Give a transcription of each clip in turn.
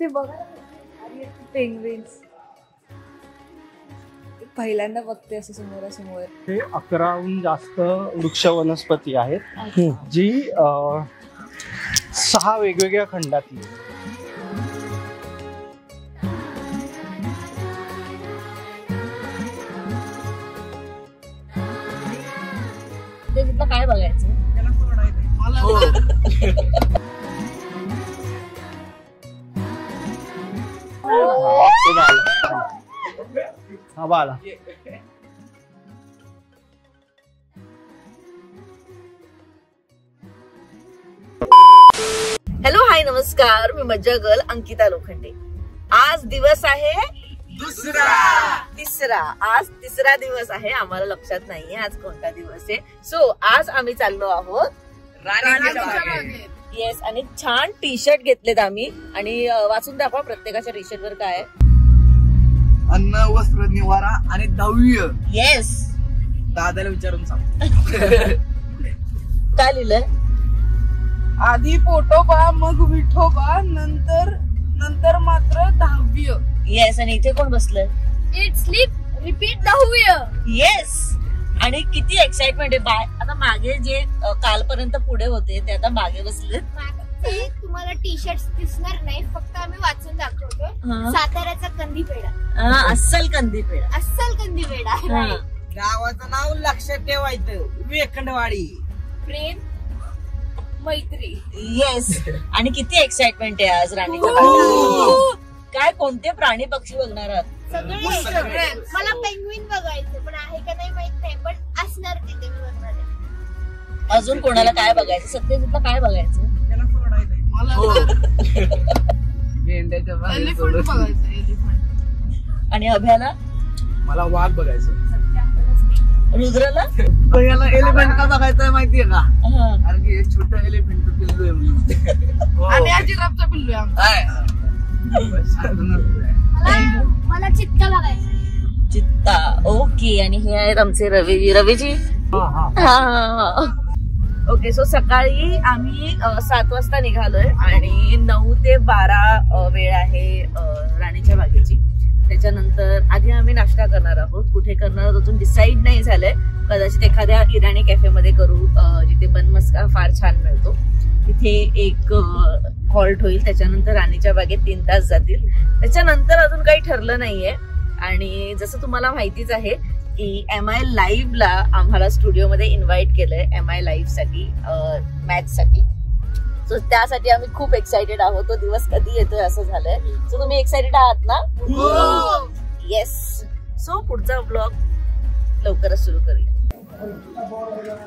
ते बघा पेंग्विन्स पहिल्यांदा बघते असं समोरासमोर. ते 11हून जास्त वृक्ष वनस्पती आहेत जी 6 वेगवेगळ्या खंडातली. ते तिथं काय बघायचं? हॅलो हाय नमस्कार, मी मज्जा गर्ल अंकिता लोखंडे. आज दिवस आहे तिसरा. आज तिसरा दिवस आहे. आम्हाला लक्षात नाहीये आज कोणता दिवस आहे. सो आज आम्ही चाललो आहोत राणीच्या बागेत. येस, आणि छान टी शर्ट घेतलेत आम्ही. आणि वाचून दाखवा प्रत्येकाच्या टी शर्ट वर काय आहे. अन्न, वस्त्र, निवारा आणि दहावी. येस, दादाला विचारून सांग. काय लिहिलंय? आधी पोटोबा, मग विठोबा, नंतर मात्र 10वी. येस, आणि इथे कोण बसलंय? इट स्लीप रिपीट 10वी. येस, आणि किती एक्साइटमेंट आहे. आता मागे जे कालपर्यंत पुढे होते ते आता मागे बसले. तुम्हाला टी शर्ट दिसणार नाही, फक्त आम्ही वाचून दाखवतो. साताऱ्याचा कंदी पेढा. अस्सल कंदी पेढा. अस्सल कंदी पेढा. गावाचं नाव लक्षात ठेवायचं, वेखंडवाडी. प्रेम, मैत्री. येस, आणि किती एक्साइटमेंट आहे आज राणीच्या बागेत. काय कोणते प्राणी पक्षी बघणार आहात? सगळे. मला पेंग्विन बघायचं, पण आहे का नाही माहित नाही, पण असणार तिथे मी बघणार आहे. अजून कोणाला काय बघायचं? सत्यजितला काय बघायचं? एलिफंट बघायचं. एलिफंट. आणि अभ्याला? मला वाघ बघायचं. रुद्रला? याला एलिफंट का बघायचं माहितीये का? कारण की एक छोटं एलिफंट पिल्लू आहे म्हणून. आणि हा जिराफचा पिल्लू आहे. मला चित्ता बघायचं. चित्ता. ओके, आणि हे आहेत आमचे रवीजी. ओके, सो सकाळी आम्ही 7 वाजता निघालोय आणि 9 ते 12 वेळ आहे राणीच्या बागेची. त्याच्यानंतर आधी आम्ही नाश्ता करणार आहोत. कुठे करणार आहोत अजून डिसाईड नाही झालंय. कदाचित एखाद्या इराणी कॅफे मध्ये करू, जिथे बन मस्का फार छान मिळतो. तिथे एक हॉल्ट होईल. त्याच्यानंतर राणीच्या बागेत 3 तास जातील. त्याच्यानंतर अजून काही ठरलं नाहीये. आणि जसं तुम्हाला माहितीच आहे की MI लाईव्हला आम्हाला स्टुडिओमध्ये इन्व्हाइट केलंय, MI लाईव्ह साठी, मॅच साठी. सो त्यासाठी आम्ही खूप एक्साइटेड आहोत. तो दिवस कधी येतोय असं झालंय. सो तुम्ही एक्साइटेड आहात ना? येस. सो पुढचा ब्लॉग लवकरच सुरू करूया.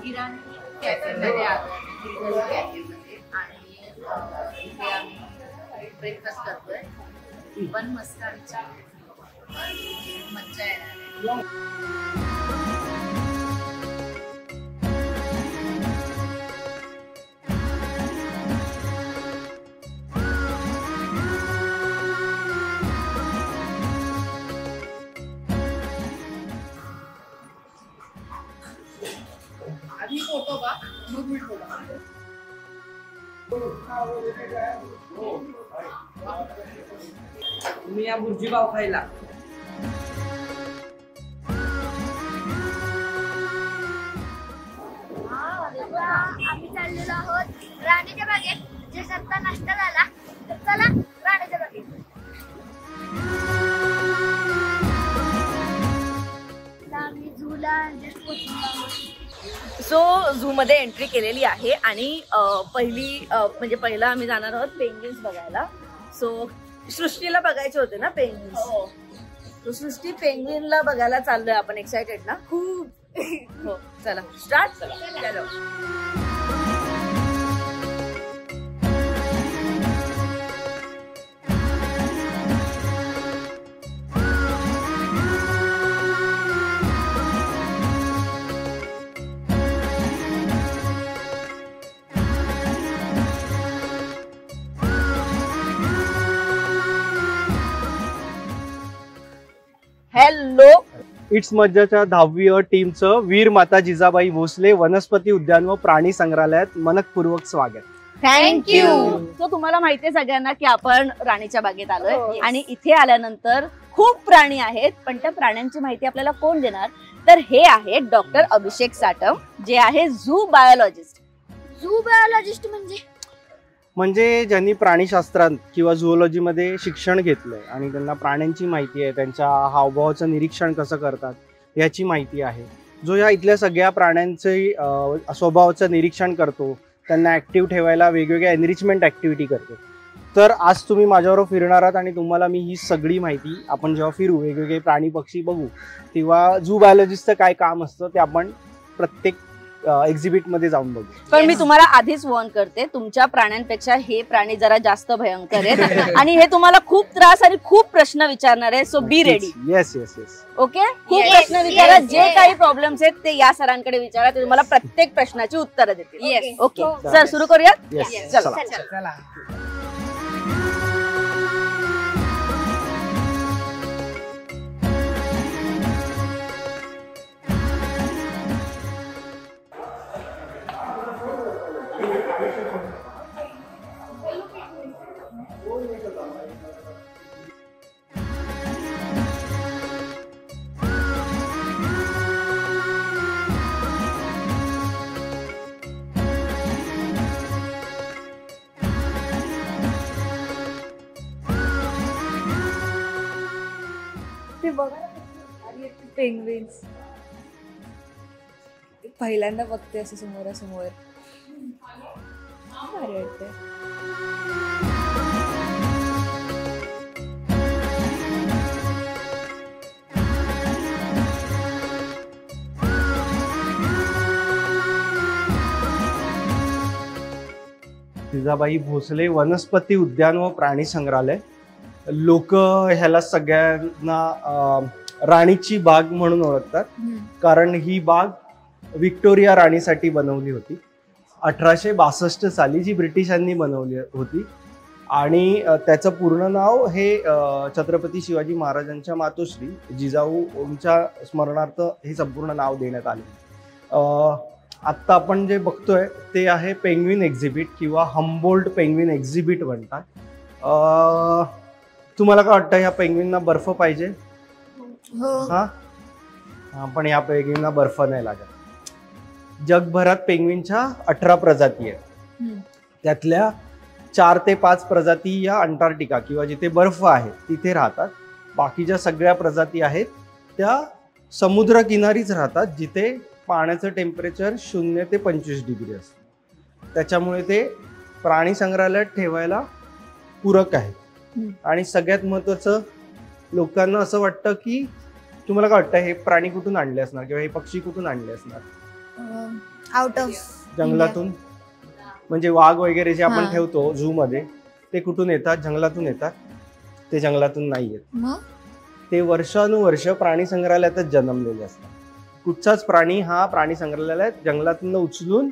इराणी कॅफेमध्ये आणि इथे आम्ही ब्रेकफास्ट करतोय. बन मस्का मज्जा येणार. आधी पोटोबा, मग विठोबा. तुम्ही या बुर्जी पाव खायला. आम्ही चाललेलो आहोत राणीच्या बागेत. जर आता नाश्ता झाला तर चला राणीच्या बागेत. आम्ही झूला सो झू मध्ये एंट्री केलेली आहे. आणि पहिला आम्ही जाणार आहोत पेंग्विन्स बघायला. सो सृष्टीला बघायचे होते ना पेंग्विन्स. तो सृष्टी पेंग्विनला बघायला चाललोय आपण. एक्साइटेड ना खूप? हो, चला स्टार्ट. चला. हॅलो, इट्स मज्जाच्या 10वी टीमचं वीर माता जिजाबाई भोसले वनस्पती उद्यान व प्राणी संग्रहालयात मनपूर्वक स्वागत. थँक्यू. सो तुम्हाला माहितीये सगळ्यांना की आपण राणीच्या बागेत आलोय आणि इथे आल्यानंतर खूप प्राणी आहेत, पण त्या प्राण्यांची माहिती आपल्याला कोण देणार? तर हे आहेत डॉक्टर अभिषेक साटम, जे आहे झू बायोलॉजिस्ट. झू बायोलॉजिस्ट म्हणजे ज्यांनी प्राणीशास्त्रात किंवा झुओलॉजी मध्ये शिक्षण घेतलंय आणि त्यांना प्राण्यांची माहिती आहे, त्यांच्या हावभावाचं निरीक्षण कसं करतात याची माहिती आहे, जो या इथल्या सगळ्या प्राण्यांचे स्वभावाचं निरीक्षण करतो, त्यांना ऍक्टिव्ह ठेवायला वेगवेगळ्या एनरिचमेंट ऍक्टिव्हिटी करतो. तर आज तुम्ही माझ्याबरोबर फिरणार आहात आणि तुम्हाला मी ही सगळी माहिती, आपण जेव्हा फिरू वेगवेगळे प्राणी पक्षी बघू तेव्हा झू बायोलॉजिस्टचं काय काम असतं ते आपण प्रत्येक एक्झिबिट मध्ये जाऊन बघू. पण मी तुम्हाला आधीच वॉर्न करते, तुमच्या प्राण्यांपेक्षा हे प्राणी जरा जास्त भयंकर आहेत आणि हे तुम्हाला खूप त्रास आणि खूप प्रश्न विचारणार आहे. So be ready. Yes yes yes. Okay, खूप प्रश्न विचारा. जे काही प्रॉब्लेम्स आहेत ते या सरांकडे विचारा, ते तुम्हाला प्रत्येक प्रश्नाची उत्तरं देतील. ओके सर, सुरू करूयात. येस, चला. पेंग्विन्स पहिल्यांदा बघते असं समोरासमोर, भारी वाटते. जिजाबाई भोसले वनस्पती उद्यान व प्राणी संग्रहालय. लोक ह्याला सगळ्यांना राणीची बाग म्हणून ओळखतात, कारण ही बाग व्हिक्टोरिया राणीसाठी बनवली होती 1862 साली, जी ब्रिटिशांनी बनवली होती. आणि त्याचं पूर्ण नाव हे छत्रपती शिवाजी महाराजांच्या मातोश्री जिजाऊंच्या स्मरणार्थ हे संपूर्ण नाव देण्यात आले. आत्ता आपण जे बघतोय ते आहे पेंग्विन एक्झिबिट किंवा हम्बोल्ट पेंग्विन एक्झिबिट म्हणतात. तुम्हाला काय वाटतं, ह्या पेंग्विनना बर्फ पाहिजे? हा, पण या पेंग्विनना बर्फ नाही लागत. जगभरात पेंग्विनच्या 18 प्रजाती आहेत, त्यातल्या 4 ते 5 प्रजाती या अंटार्क्टिका किंवा जिथे बर्फ आहे तिथे राहतात. बाकीच्या सगळ्या प्रजाती आहेत त्या समुद्र किनारीच राहतात, जिथे पाण्याचं टेम्परेचर 0 ते 25 डिग्री असतं. त्याच्यामुळे ते प्राणी संग्रहालयात ठेवायला पूरक आहे. आणि सगळ्यात महत्वाचं, लोकांना असं वाटतं की, तुम्हाला काय वाटतं, हे प्राणी कुठून आणले असणार किंवा हे पक्षी कुठून आणले असणार? आउट ऑफ जंगलातून. म्हणजे वाघ वगैरे जे आपण ठेवतो झू मध्ये ते कुठून येतात? जंगलातून येतात. ते जंगलातून नाही येत, ते वर्षानुवर्ष प्राणी संग्रहालयातच जन्मलेले असतात. कुठचाच प्राणी हा प्राणी संग्रहालयात जंगलातून उचलून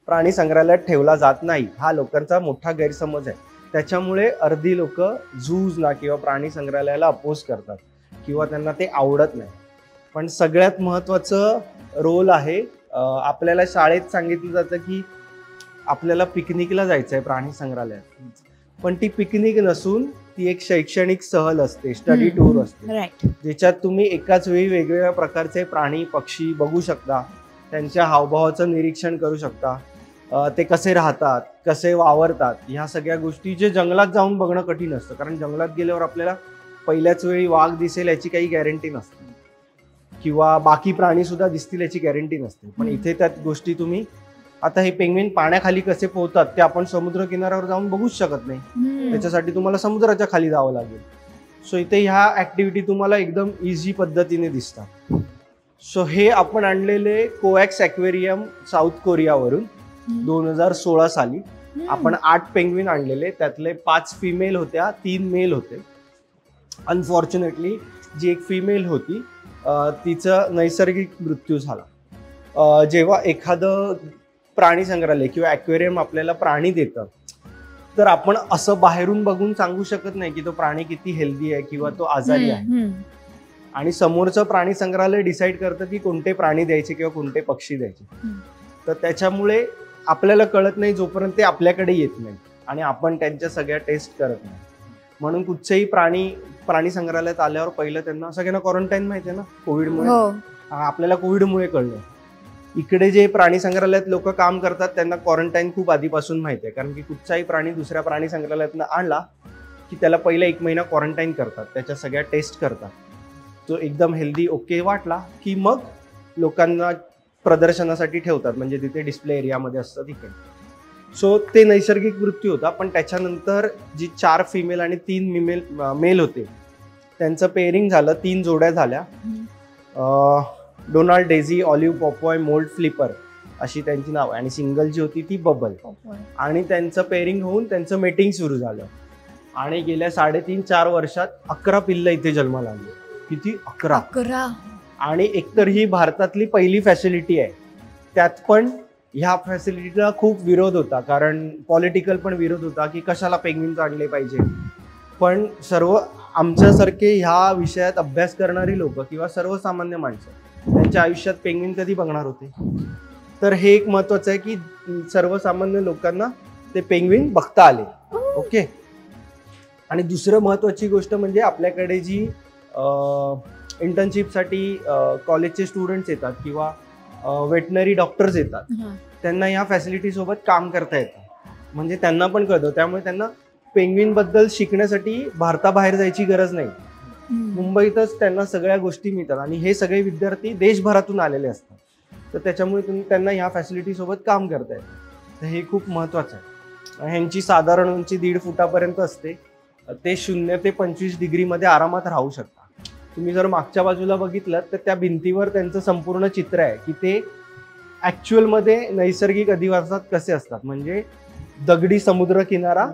प्राणी संग्रहालयात ठेवला जात नाही, हा लोकांचा मोठा गैरसमज आहे. त्याच्यामुळे अर्धी लोक झूजना किंवा प्राणी संग्रहालयाला अपोज करतात किंवा त्यांना ते आवडत नाही. पण सगळ्यात महत्वाचं रोल आहे, आपल्याला शाळेत सांगितलं जातं की आपल्याला पिकनिकला जायचं आहे प्राणी संग्रहालयात, पण ती पिकनिक नसून ती एक शैक्षणिक सहल असते, स्टडी टूर असते, ज्याच्यात तुम्ही एकाच वेळी वेगवेगळ्या प्रकारचे प्राणी पक्षी बघू शकता, त्यांच्या हावभावाचं निरीक्षण करू शकता, ते कसे राहतात, कसे वावरतात, ह्या सगळ्या गोष्टी जे जंगलात जाऊन बघणं कठीण असतं. कारण जंगलात गेल्यावर आपल्याला पहिल्याच वेळी वाघ दिसेल याची काही गॅरंटी नसते किंवा बाकी प्राणी सुद्धा दिसतील याची गॅरंटी नसते. पण इथे त्या गोष्टी तुम्ही, आता हे पेंग्विन पाण्याखाली कसे पोहतात ते आपण समुद्र किनाऱ्यावर जाऊन बघूच शकत नाही, त्याच्यासाठी तुम्हाला समुद्राच्या खाली जावं लागेल. सो इथे ह्या ऍक्टिव्हिटी तुम्हाला एकदम इझी पद्धतीने दिसतात. सो हे आपण आणलेले कोवॅक्स ॲक्वेरियम साऊथ कोरियावरून 2016 साली आपण 8 पेंग्विन आणलेले, त्यातले 5 फिमेल होत्या, 3 मेल होते. अनफॉर्च्युनेटली जी एक फिमेल होती तिचा नैसर्गिक मृत्यू झाला. जेव्हा एखादं प्राणी संग्रहालय किंवा ॲक्वेरियम आपल्याला प्राणी देतं, तर आपण असं बाहेरून बघून सांगू शकत नाही की तो प्राणी किती हेल्दी आहे किंवा तो आजारी आहे. आणि समोरचं प्राणी संग्रहालय डिसाईड करतं की कोणते प्राणी द्यायचे किंवा कोणते पक्षी द्यायचे. तर त्याच्यामुळे आपल्याला कळत नाही जोपर्यंत ते आपल्याकडे येत नाही आणि आपण त्यांच्या सगळ्या टेस्ट करत नाही. म्हणून कुठचेही प्राणी संग्रहालयात आल्यावर पहिलं त्यांना सगळ्यांना क्वारंटाईन माहिती आहे ना, कोविडमुळे. आपल्याला कोविडमुळे कळलं. इकडे जे प्राणी संग्रहालयात लोक काम करतात त्यांना क्वारंटाईन खूप आधीपासून माहिती आहे, कारण की कुठचाही प्राणी दुसऱ्या प्राणी संग्रहालयातनं आणला की त्याला पहिला 1 महिना क्वारंटाईन करतात, त्याच्या सगळ्या टेस्ट करतात. तो एकदम हेल्दी ओके वाटला की मग लोकांना प्रदर्शनासाठी ठेवतात, म्हणजे तिथे डिस्प्ले एरियामध्ये असतं तिकडे. सो ते नैसर्गिक मृत्यू होता. पण त्याच्यानंतर जी 4 फिमेल आणि 3 मेल होते त्यांचं पेअरिंग झालं, 3 जोड्या झाल्या. Donald, Daisy, olive, Popeye, mould, flipper अशी त्यांची नावं, आणि सिंगल जी होती ती बबल. आणि त्यांचं पेअरिंग होऊन त्यांचं मेटिंग सुरू झालं. आणि गेल्या 3.5-4 वर्षात 11 पिल्लं इथे जन्माला आली. किती? 11. आणि एकतर ही भारतातली पहिली फॅसिलिटी आहे. त्यात पण ह्या फॅसिलिटीला खूप विरोध होता, कारण पॉलिटिकल पण विरोध होता की कशाला पेंग्विन्स आणले पाहिजे. पण सर्व आमच्यासारखे ह्या विषयात अभ्यास करणारी लोक किंवा सर्वसामान्य माणसं त्यांच्या आयुष्यात पेंग्विन कधी बघणार होते. तर हे एक महत्वाचं आहे की सर्वसामान्य लोकांना ते पेंग्विन बघता आले. ओके. आणि दुसरं महत्वाची गोष्ट म्हणजे आपल्याकडे जी इंटर्नशिपसाठी कॉलेजचे स्टुडंट्स येतात किंवा वेटनरी डॉक्टर्स येतात, त्यांना या फॅसिलिटी सोबत काम करता येतं, म्हणजे त्यांना पण कळतं. त्यामुळे त्यांना पेंग्विन बद्दल शिकण्यासाठी भारताबाहेर जायची गरज नाही. मुंबईतच त्यांना सगळ्या गोष्टी मिळतात. आणि हे सगळे विद्यार्थी देशभरातून आलेले असतात, तर त्याच्यामुळे त्यांना ह्या फॅसिलिटी सोबत काम करता येतं. तर हे खूप महत्वाचं आहे. ह्यांची साधारण उंची 1.5 फुटापर्यंत असते. ते 0 ते 25 डिग्रीमध्ये आरामात राहू शकतात. तुम्ही जर मागच्या बाजूला बघितलं तर त्या भिंतीवर त्यांचं संपूर्ण चित्र आहे की ते ॲक्च्युअलमध्ये नैसर्गिक अधिवासात कसे असतात. म्हणजे दगडी समुद्र किनारा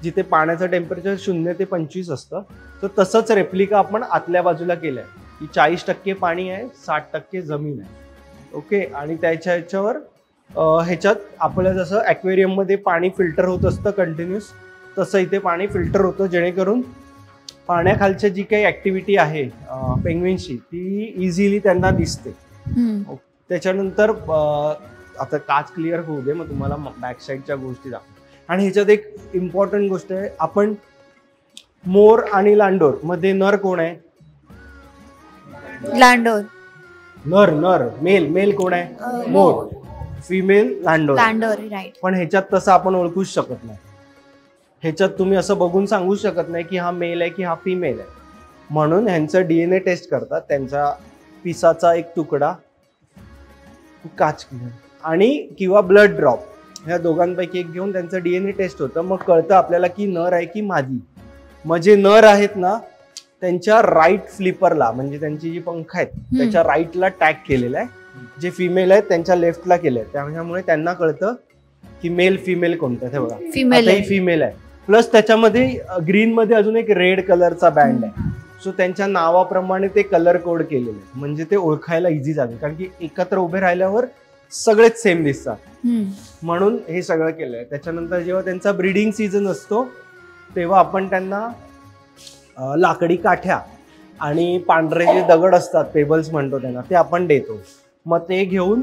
जिथे पाण्याचं टेम्परेचर 0 ते 25 असतं, तर तसंच रेप्लिका आपण आतल्या बाजूला केलं आहे की 40% पाणी आहे, 60% जमीन आहे. ओके. आणि ह्याच्यावर ह्याच्यात आपलं जसं ॲक्वेरियममध्ये पाणी फिल्टर होत असतं कंटिन्युअस, तसं इथे पाणी फिल्टर होतं, जेणेकरून पाण्याखालची जी काही ॲक्टिव्हिटी आहे पेंग्विनची ती इझिली त्यांना दिसते. त्याच्यानंतर आता काच क्लिअर होऊ दे, मग तुम्हाला बॅक साईडच्या गोष्टी दाखव. आणि ह्याच्यात एक इम्पॉर्टंट गोष्ट आहे, आपण मोर आणि लांडोर मध्ये नर कोण आहे? लांडोर. नर मेल कोण आहे? मोर. फिमेल लांडोर. राईट. पण ह्याच्यात तसं आपण ओळखूच शकत नाही. ह्याच्यात तुम्ही असं बघून सांगू शकत नाही की हा मेल आहे की हा फिमेल आहे. म्हणून ह्यांचं DNA टेस्ट करतात. त्यांचा पिसाचा एक तुकडा, काच आणि किंवा ब्लड ड्रॉप, ह्या दोघांपैकी एक घेऊन त्यांचं DNA टेस्ट होतं. मग कळतं आपल्याला की नर आहे की मादी. मग जे नर आहेत ना त्यांच्या राईट फ्लिपरला, म्हणजे त्यांची जी पंख आहेत त्याच्या राईटला टॅग केलेला आहे. जे फिमेल आहेत त्यांच्या लेफ्टला केलंय. त्यामुळे त्यांना कळतं की मेल फिमेल कोणतं आहे. बघा, फिमेल आहे. प्लस त्याच्यामध्ये ग्रीन मध्ये अजून एक रेड कलरचा बँड आहे. सो त्यांच्या नावाप्रमाणे ते कलर कोड केलेले आहे, म्हणजे ते ओळखायला इझी झालं, कारण की एकत्र उभे राहिल्यावर सगळेच सेम दिसतात. म्हणून हे सगळं केलंय. त्याच्यानंतर जेव्हा त्यांचा ब्रीडिंग सीझन असतो तेव्हा आपण त्यांना लाकडी काठ्या आणि पांढरे जे दगड असतात, पेबल्स म्हणतो त्यांना, ते आपण देतो. मग ते घेऊन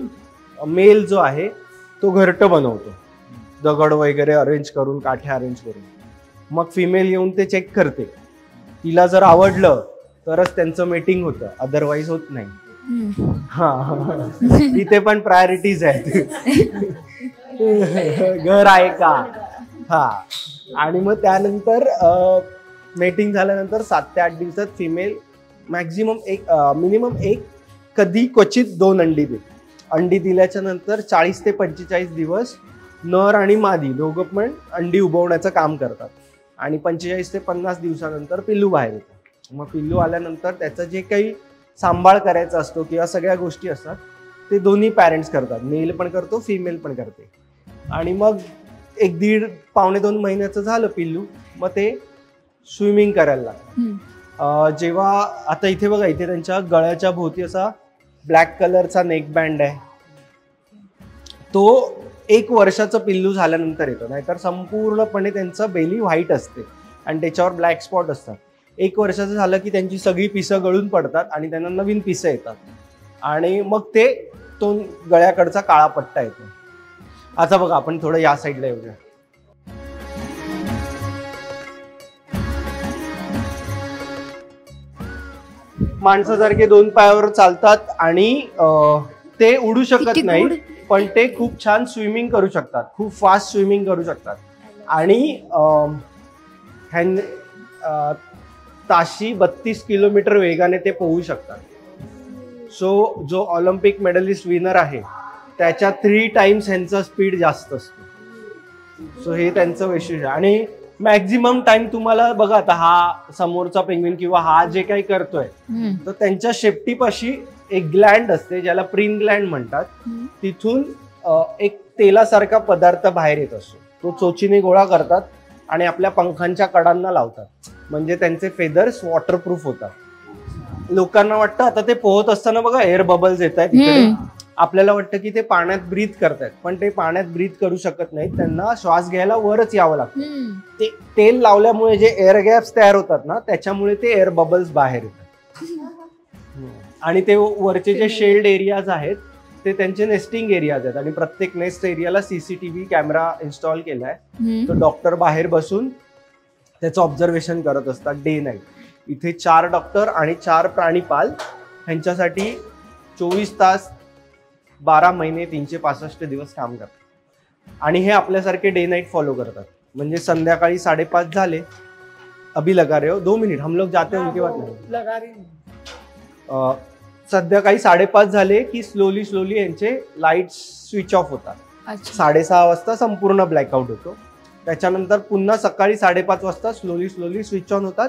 मेल जो आहे तो घरटं बनवतो, दगड वगैरे अरेंज करून, काठ्या अरेंज करून. मग फिमेल येऊन ते चेक करते. तिला जर आवडलं तरच त्यांचं मेटिंग होतं, अदरवाईज होत नाही. हा, इथे पण प्रायोरिटीज आहेत. घर आहे का? हा. आणि मग त्यानंतर मेटिंग झाल्यानंतर 7 ते 8 दिवसात फिमेल मिनिमम 1, कधी क्वचित 2 अंडी देते. अंडी दिल्याच्या नंतर 40 ते 45 दिवस नर आणि मादी दोघं पण अंडी उबवण्याचं काम करतात. आणि 45 ते 50 दिवसानंतर पिल्लू बाहेर येतं. मग पिल्लू आल्यानंतर त्याचं जे काही सांभाळ करायचा असतो किंवा सगळ्या गोष्टी असतात ते दोन्ही पॅरेंट्स करतात. मेल पण करतो, फिमेल पण करते. आणि मग 1-1.5-2 महिन्याचं झालं पिल्लू, मग ते स्विमिंग करायला लागतात. जेव्हा आता इथे बघा, इथे त्यांच्या गळ्याच्या भोवती असा ब्लॅक कलरचा नेक बँड आहे. तो 1 वर्षाचं पिल्लू झाल्यानंतर येतो, नाहीतर संपूर्णपणे त्यांचं बेली व्हाईट असते आणि त्याच्यावर ब्लॅक स्पॉट असतात. 1 वर्षाचं झालं की त्यांची सगळी पिसं गळून पडतात आणि त्यांना नवीन पिसं येतात आणि मग तो गळ्याकडचा काळा पट्टा येतो. आता बघा आपण थोडं या साईडला येऊया. माणसासारखे 2 पायावर चालतात आणि ते उडू शकत नाही, पण ते खूप छान स्विमिंग करू शकतात, खूप फास्ट स्विमिंग करू शकतात आणि ताशी 32 किलोमीटर वेगाने ते पोहू शकतात. सो जो ऑलिम्पिक मेडलिस्ट विनर आहे त्याच्या 3 टाइम्स ह्यांचा स्पीड जास्त असतो. सो हे त्यांचं वैशिष्ट्य. आणि मॅक्झिमम टाइम तुम्हाला बघा, आता हा समोरचा पेंग्विन किंवा हा जे काही करतोय तर त्यांच्या शेपटीपाशी एक ग्लँड असते ज्याला प्रीन ग्लँड म्हणतात. तिथून एक तेलासारखा पदार्थ बाहेर येत असतो, तो चोचीने गोळा करतात आणि आपल्या पंखांच्या कडांना लावतात, म्हणजे त्यांचे फेदर्स वॉटरप्रूफ होतात. लोकांना वाटतं आता ते पोहत असताना बघा एअर बबल्स येत आहेत इकडे, आपल्याला वाटतं की ते पाण्यात ब्रीथ करतायत, पण ते पाण्यात ब्रीथ करू शकत नाहीत. त्यांना श्वास घ्यायला वरच यावं लागतं. ते तेल लावल्यामुळे जे एअर गॅप्स तयार होतात ना, त्याच्यामुळे ते एअर बबल्स बाहेर येतात. आणि ते वरचे जे शेल्ड एरियाज आहेत ते त्यांचे नेस्टिंग एरियाज आहेत आणि प्रत्येक नेस्ट एरियाला CCTV कॅमेरा इन्स्टॉल केलाय. तो डॉक्टर बाहेर बसून त्याचं ऑब्झर्वेशन करत असतात डे नाईट. इथे 4 डॉक्टर आणि 4 प्राणीपाल ह्यांच्यासाठी 24 तास 12 महिने 365 दिवस काम करतात. आणि हे आपल्यासारखे डे नाईट फॉलो करतात. म्हणजे संध्याकाळी 5:30 झाले, अभी लगा रहे हो 2 मिनिट, हम लोग जाते हैं उनके बाद नहीं. संध्याकाळी 5:30 झाले की स्लोली यांचे लाईट स्विच ऑफ होतात. 6:30 वाजता संपूर्ण ब्लॅकआउट होतो. त्याच्यानंतर पुन्हा सकाळी 5:30 वाजता स्लोली स्विच ऑन होतात.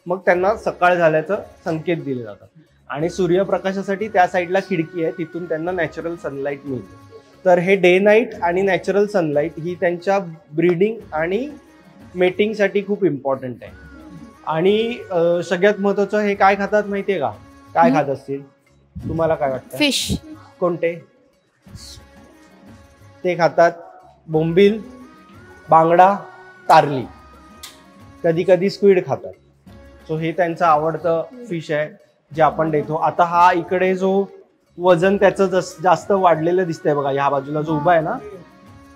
मग त्यांना सकाळ झाल्याचं संकेत दिले जातात. आणि सूर्यप्रकाशासाठी त्या साईडला खिडकी आहे, तिथून त्यांना नॅचरल सनलाईट मिळते. तर हे डे नाईट आणि नॅचरल सनलाईट ही त्यांच्या ब्रीडिंग आणि मेटिंगसाठी खूप इम्पॉर्टंट आहे. आणि सगळ्यात महत्वाचं, हे काय खातात माहितीये का? काय खात असतील तुम्हाला काय वाटतं? फिश. कोणते? ते खातात बोंबील, बांगडा, कारली, कधी कधी स्क्विड खातात. सो हे त्यांचं आवडतं फिश आहे जे आपण देतो. आता हा इकडे जो वजन त्याचं जास्त वाढलेलं दिसतंय बघा, ह्या बाजूला जो उभा आहे ना,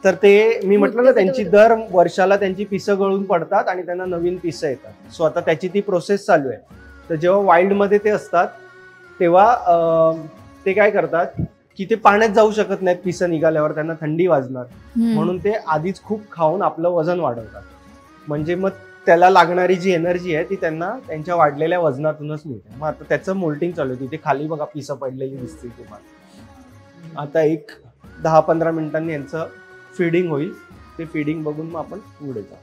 तर ते मी म्हटलं ना त्यांची दर वर्षाला त्यांची पिसं गळून पडतात आणि त्यांना नवीन पिसं येतात. सो आता त्याची ती प्रोसेस चालू आहे. तर जेव्हा वाईल्डमध्ये ते असतात तेव्हा ते काय करतात की ते पाण्यात जाऊ शकत नाहीत. पिसं निघाल्यावर त्यांना थंडी वाजणार, म्हणून ते आधीच खूप खाऊन आपलं वजन वाढवतात. म्हणजे मग त्याला लागणारी जी एनर्जी आहे ती त्यांना त्यांच्या वाढलेल्या वजनातूनच मिळते. मग आता त्याचं मोल्टिंग चालू आहे. तिथे खाली बघा पिसं पडलेली दिसतील तुम्हाला. आता एक 10-15 मिनिटांनी यांचं फीडिंग होईल. ते फीडिंग बघून मग आपण पुढे जाऊ.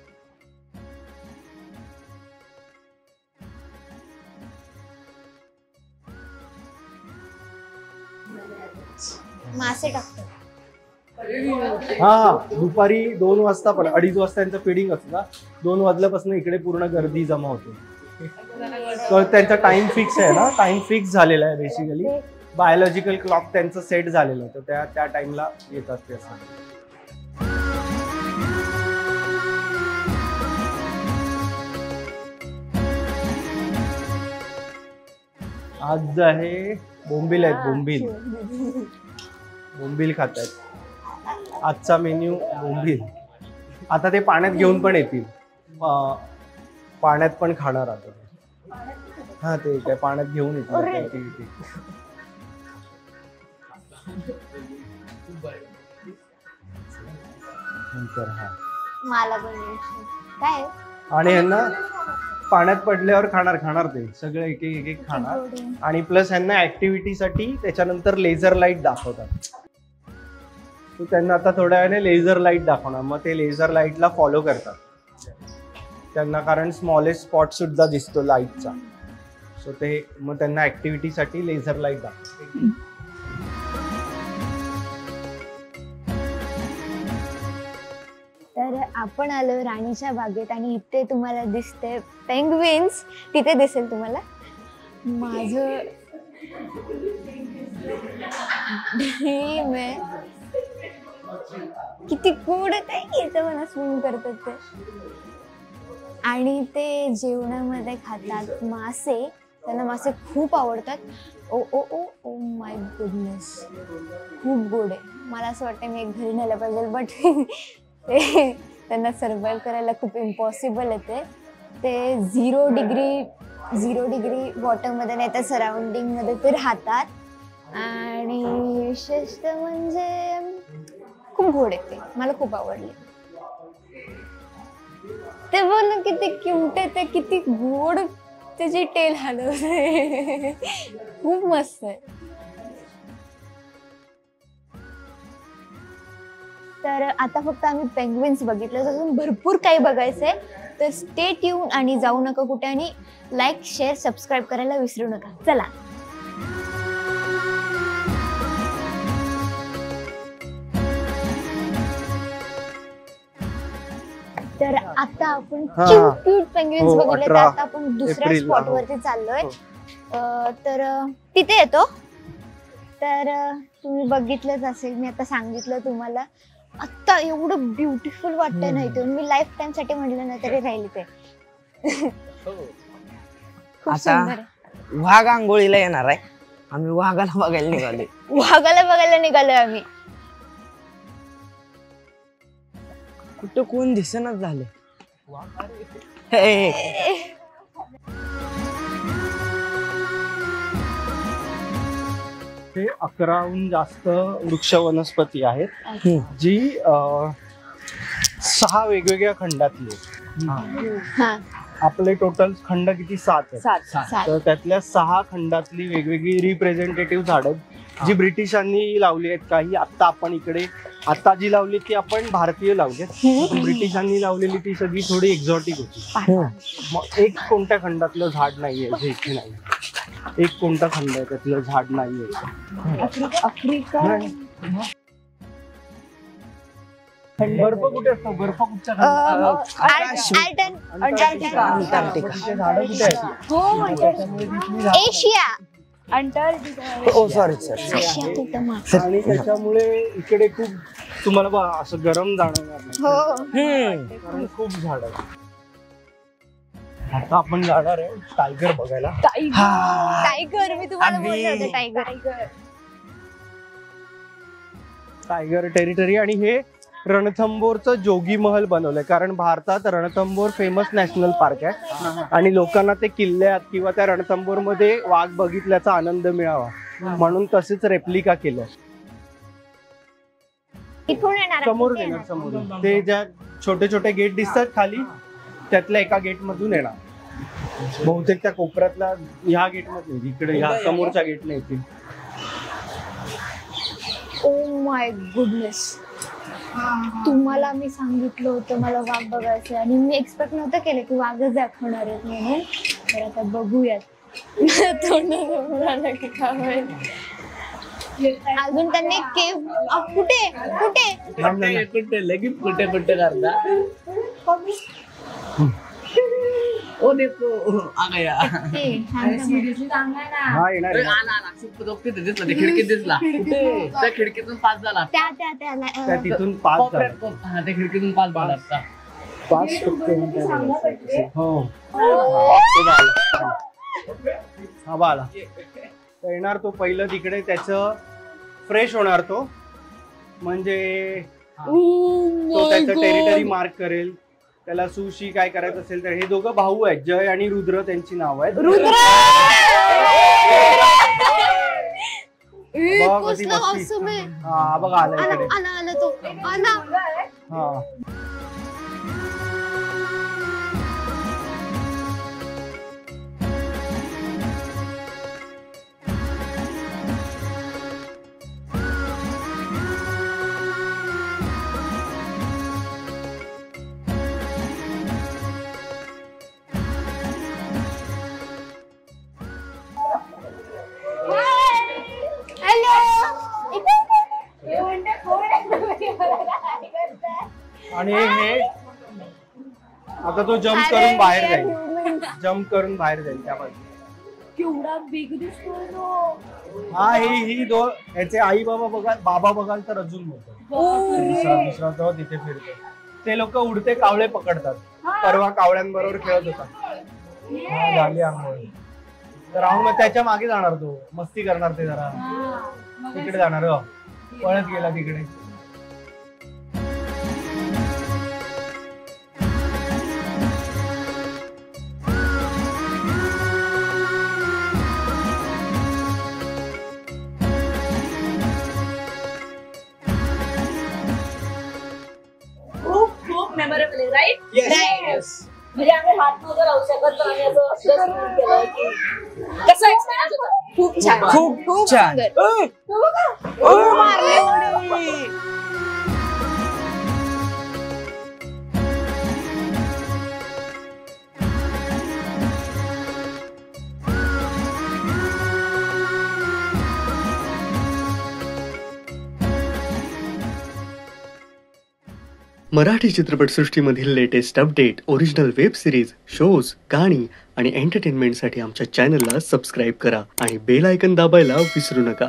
मासे टाकतात. हा, दुपारी 2 वाजता पण 2:30 वाजता यांचं फीडिंग असतं ना, 2 वाजल्यापासून इकडे पूर्ण गर्दी जमा होते. तर त्यांचा टाइम फिक्स आहे ना, टाइम फिक्स झालेला आहे. बेसिकली बायोलॉजिकल क्लॉक त्यांचं सेट झालेलं आहे. तर त्या टाइमला येतात ते. असं आज आहे बोंबील आहेत. बोंबील खात आहेत. आजचा मेन्यू बोंबील. आता ते पाण्यात घेऊन पण येतील, पाण्यात पण खाणार आता. हा, ते काय पाण्यात घेऊन येतील. मला पण काय. आणि ह्यांना पाण्यात पडल्यावर खाणार ते सगळं एक एक खाणार. आणि प्लस ह्यांना ऍक्टिव्हिटीसाठी त्याच्यानंतर लेझर लाईट दाखवतात. त्यांना आता थोड्या वेळाने लेझर लाईट दाखवणार. मग ते लेझर लाईटला फॉलो करतात त्यांना, कारण स्मॉलेस्ट स्पॉट सुद्धा दिसतो लाईटचा. सो ते मग त्यांना ऍक्टिव्हिटीसाठी लेझर लाईट दाखवतात. तर आपण आलो राणीच्या बागेत आणि इथे तुम्हाला दिसते पेंग्विन्स. तिथे दिसेल तुम्हाला. माझं ड्रीम आहे. किती गोड काय येतं मला स्विम करतात ते. आणि ते जेवणामध्ये खातात मासे. त्यांना मासे खूप आवडतात. ओ ओ ओ ओ माय गुडनेस, खूप गोड आहे. मला असं वाटतं मी एक घरी नेलं पाहिजे, बट त्यांना सर्वाइव्ह करायला खूप इम्पॉसिबल आहे. ते 0 डिग्री वॉटरमध्ये नाही तर सराउंडिंगमध्ये ते राहतात. आणि विशेषतः म्हणजे खूप गोड आहे ते, मला खूप आवडले. ते बोल किती क्यूट आहे ते, किती गोड त्याची टेल हलवते, खूप मस्त आहे. तर आता फक्त आम्ही पेंग्विन्स बघितलं, अजून भरपूर काही बघायचंय. तर स्टे ट्यून आणि जाऊ नका कुठे, आणि लाईक शेअर सबस्क्राईब करायला विसरू नका. चला. तर आता आपण क्यूट पेंग्विन्स बघितले, तर आता आपण दुसऱ्या स्पॉट वरती चाललोय. तर तिथे येतो. तर तुम्ही बघितलंच असेल, मी आता सांगितलं तुम्हाला. आता एवढं ब्युटिफुल वाटतंय ना इथे, मी लाईफ टाइम साठी म्हटलं ना तरी राहील ते. आता वाघ आंघोळीला येणार आहे, आम्ही वाघाला बघायला निघालोय आम्ही. कुठं कोण दिसेनाच झाले. ते 11हून जास्त वृक्ष वनस्पती आहेत, जी 6 वेगवेगळ्या खंडातली. आपले टोटल खंड किती? 7 आहेत. तर त्यातल्या 6 खंडातली वेगवेगळी रिप्रेझेंटेटिव्ह झाडं जी ब्रिटिशांनी लावली आहेत. काही आता आपण इकडे आता जी लावली ती आपण भारतीय लावली, ब्रिटिशांनी लावलेली ती सगळी थोडी एक्झॉटिक होती. मग एक कोणत्या खंडातलं झाड नाहीये जे इथे नाही, एक कोणता खंड आहे त्यातलं झाड नाहीये. आफ्रिका. बर्फ कुठे असतो? बर्फ कुठच्या एशिया, आणि त्याच्यामुळे इकडे खूप तुम्हाला असं गरम जाणवणार नाही, कारण खूप झाड आहे. आता आपण जाणार आहे टायगर बघायला. टायगर, मी तुम्हाला बोलले होते टायगर टेरिटरी. आणि हे रणथंबोरचं जोगी महल बनवलंय, कारण भारतात रणथंबोर फेमस नॅशनल पार्क आहे आणि लोकांना ते किल्ल्यात किंवा त्या रणथंबोर मध्ये वाघ बघितल्याचा आनंद मिळावा म्हणून तसेच रेप्लिका केलंय. समोर येणार, समोर ते ज्या छोटे छोटे गेट दिसतात खाली, त्यातल्या एका गेट मधून येणार. बहुतेक त्या कोपऱ्यातला ह्या गेट मध्ये, इकडे ह्या समोरच्या गेटने येतील. ओ माय गुडनेस, तुम्हाला मी सांगितलं होतं मला वाघ बघायचं आणि मी एक्सपेक्ट नव्हतं केलं की वाघच दाखवणार आहेत म्हणून. तर आता बघूयात. अजून त्यांनी केव्ह कुठे कुठे लगेच कुठे करता. ओ देखो आ गया. खिडकीत दिसला, त्या खिडकीतून पास झाला, तिथून पास झाला, त्या खिडकीतून पास झाला. 5 हो हा बाला येणार तो पहिलं तिकडे. त्याचं फ्रेश होणार तो, म्हणजे तो त्याचं टेरिटरी मार्क करेल. त्याला सुशी काय करायचं असेल तर. हे दोघं भाऊ आहेत, जय आणि रुद्र त्यांची नाव आहेत. हा बघा आला इकडे. हा आणि हे आता तो जम्प करून बाहेर जाईल, त्या बाजूला. केवढा बिग दिसतोय तो. हा ही याचे आई बाबा बघाल तर अजून मोठं. दुसरा तो तिथे फिरतो. ते लोक उडते कावळे पकडतात. परवा कावळ्यांबरोबर खेळत होता. झाली आंघोळ तर राहून मग त्याच्या मागे जाणार, तो मस्ती करणार. ते जरा तिकडे जाणार. पळत गेला तिकडे. खूप मेमोरेबल आहे, राईट? म्हणजे आम्ही हात नव्हतं राहू शकत, तर आम्ही असं just केलं की कसं एक्सपिरियन्स होता? खूप छान. खूप छान. मराठी चित्रपटसृष्टीमधील latest update, original web series, shows, गाणी आणि एंटरटेनमेंटसाठी आमच्या चॅनलला सबस्क्राईब करा आणि बेल आयकॉन दाबायला विसरू नका.